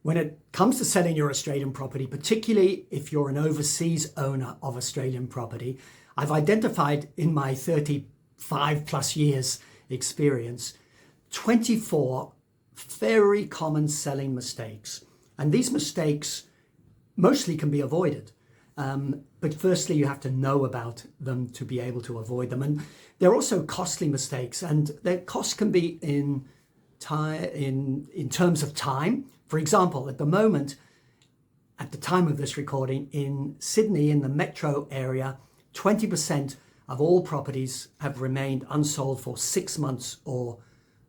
When it comes to selling your Australian property, particularly if you're an overseas owner of Australian property, I've identified in my 35 plus years experience 24 very common selling mistakes. And these mistakes mostly can be avoided. But firstly, you have to know about them to be able to avoid them. And they're also costly mistakes, and their cost can be in terms of time. For example, at the moment, at the time of this recording, in Sydney, in the metro area, 20% of all properties have remained unsold for 6 months or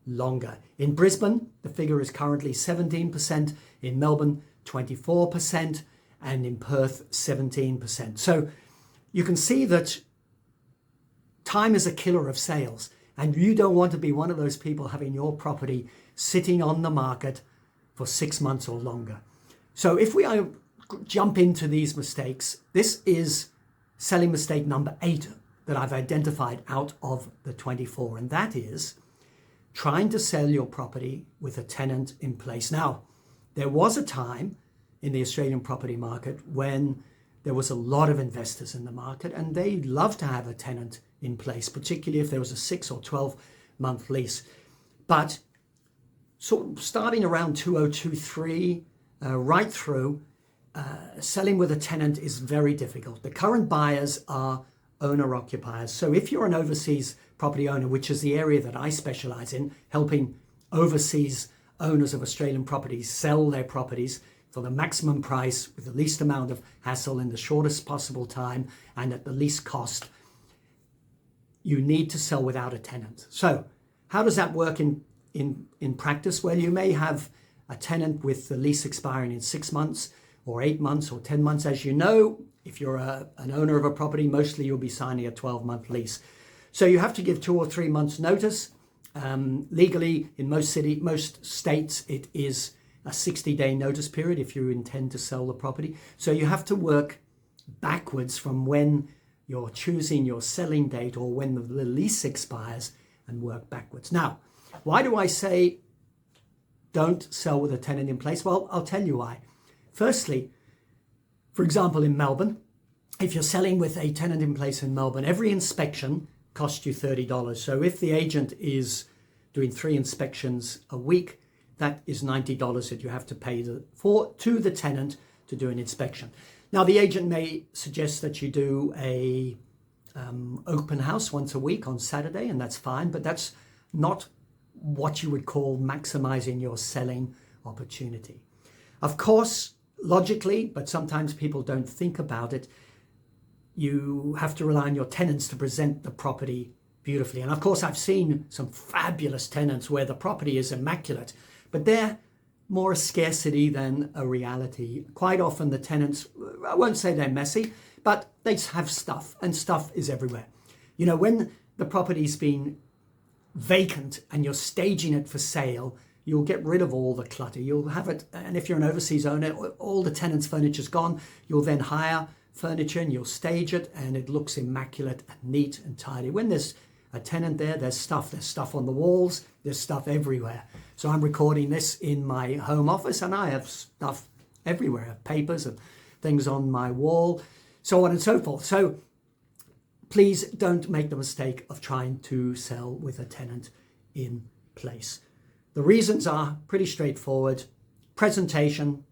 longer. In Brisbane, the figure is currently 17%, in Melbourne, 24%, and in Perth, 17%. So you can see that time is a killer of sales, and you don't want to be one of those people having your property sitting on the market for 6 months or longer. So if we jump into these mistakes, this is selling mistake number 8 that I've identified out of the 24, and that is trying to sell your property with a tenant in place. Now, there was a time in the Australian property market when there was a lot of investors in the market, and they love to have a tenant in place, particularly if there was a 6 or 12-month lease. But sort of starting around 2023 right through, selling with a tenant is very difficult. The current buyers are owner-occupiers. So if you're an overseas property owner, which is the area that I specialize in, helping overseas owners of Australian properties sell their properties for the maximum price with the least amount of hassle in the shortest possible time and at the least cost, you need to sell without a tenant. So how does that work in practice? Well, you may have a tenant with the lease expiring in 6 months or 8 months or 10 months. As you know, if you're an owner of a property, mostly you'll be signing a 12-month lease. So you have to give 2 or 3 months notice. Legally, in most states, it is a 60-day notice period if you intend to sell the property. So you have to work backwards from when you're choosing your selling date or when the lease expires and work backwards. Now, why do I say don't sell with a tenant in place? Well, I'll tell you why. Firstly, for example, in Melbourne, if you're selling with a tenant in place in Melbourne, every inspection costs you $30. So if the agent is doing 3 inspections a week, that is $90 that you have to pay to the tenant to do an inspection. Now, the agent may suggest that you do a open house once a week on Saturday, and that's fine, but that's not what you would call maximizing your selling opportunity. Of course, logically, but sometimes people don't think about it, you have to rely on your tenants to present the property beautifully. And of course, I've seen some fabulous tenants where the property is immaculate, but they're more a scarcity than a reality. Quite often the tenants, I won't say they're messy, but they have stuff, and stuff is everywhere. You know, when the property's been vacant and you're staging it for sale, you'll get rid of all the clutter. You'll have it, and if you're an overseas owner, all the tenants' furniture's gone. You'll then hire furniture and you'll stage it, and it looks immaculate and neat and tidy. When there's a tenant there, there's stuff on the walls, there's stuff everywhere. So I'm recording this in my home office, and I have stuff everywhere. I have papers and things on my wall, so on and so forth. So please don't make the mistake of trying to sell with a tenant in place. The reasons are pretty straightforward. Presentation,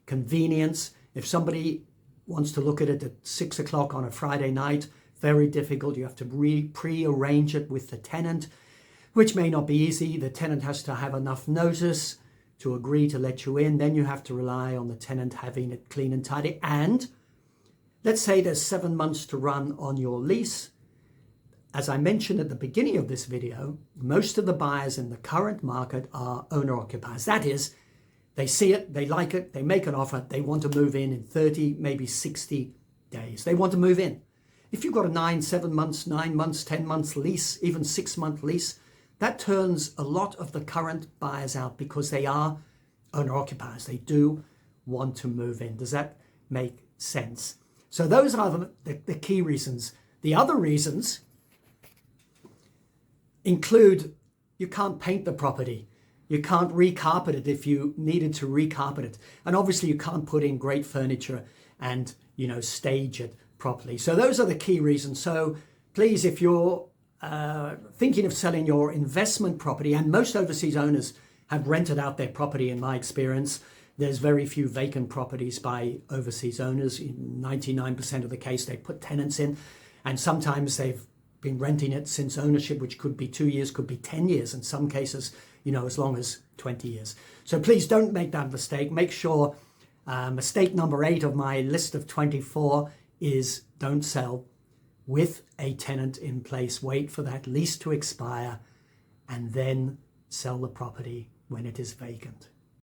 convenience. If somebody wants to look at it at 6 o'clock on a Friday night, very difficult. You have to pre-arrange it with the tenant, which may not be easy. The tenant has to have enough notice to agree to let you in. Then you have to rely on the tenant having it clean and tidy. And let's say there's 7 months to run on your lease. As I mentioned at the beginning of this video, most of the buyers in the current market are owner-occupiers. That is, they see it, they like it, they make an offer, they want to move in 30, maybe 60 days. They want to move in. If you've got a 7 months, 9 months, 10 months lease, even 6-month lease, that turns a lot of the current buyers out because they are owner-occupiers. They do want to move in. Does that make sense? So those are the key reasons. The other reasons include you can't paint the property. You can't recarpet it if you needed to recarpet it. And obviously you can't put in great furniture and, stage it properly. So those are the key reasons. So please, if you're thinking of selling your investment property, and most overseas owners have rented out their property in my experience, there's very few vacant properties by overseas owners. In 99% of the case, they put tenants in, and sometimes they've been renting it since ownership, which could be 2 years, could be 10 years, in some cases, as long as 20 years. So please don't make that mistake. Make sure mistake number 8 of my list of 24 is don't sell with a tenant in place. Wait for that lease to expire and then sell the property when it is vacant.